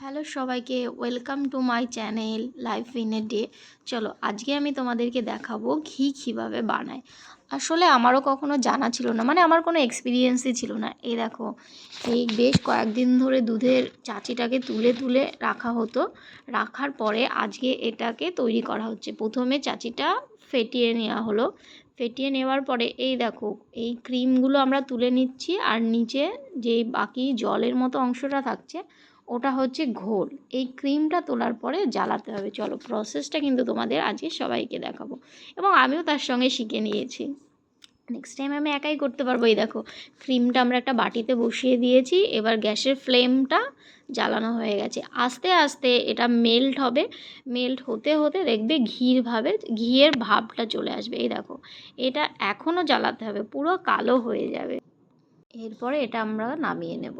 Hello সবাইকে, welcome to my channel life in a day. চলো আজকে আমি তোমাদেরকে দেখাবো ঘি কীভাবে বানায়। আসলে আমারও কখনো জানা ছিল না, মানে আমার কোনো এক্সপিরিয়েন্সই ছিল না। এই দেখো, এই বেশ কয়েকদিন ধরে দুধের চাচিটাকে তুলে তুলে রাখা হতো। রাখার পরে আজকে এটাকে তৈরি করা হচ্ছে। প্রথমে চাচিটা ফেটিয়ে নেওয়া হলো। ফেটিয়ে নেওয়ার পরে এই দেখো, এই ক্রিমগুলো আমরা তুলে নিচ্ছি, আর নিচে যে বাকি জলের মতো অংশটা থাকছে ওটা হচ্ছে ঘোল। এই ক্রিমটা তোলার পরে জ্বালাতে হবে। চলো প্রসেসটা কিন্তু তোমাদের আজকে সবাইকে দেখাবো, এবং আমিও তার সঙ্গে শিখে নিয়েছি। নেক্সট টাইম আমি একাই করতে পারবো। এই দেখো, ক্রিমটা আমরা একটা বাটিতে বসিয়ে দিয়েছি। এবার গ্যাসের ফ্লেমটা জ্বালানো হয়ে গেছে। আস্তে আস্তে এটা মেল্ট হবে। মেল্ট হতে হতে দেখবে ঘিয়ের ভাবটা চলে আসবে। এই দেখো, এটা এখনও জ্বালাতে হবে, পুরো কালো হয়ে যাবে। এরপরে এটা আমরা নামিয়ে নেব।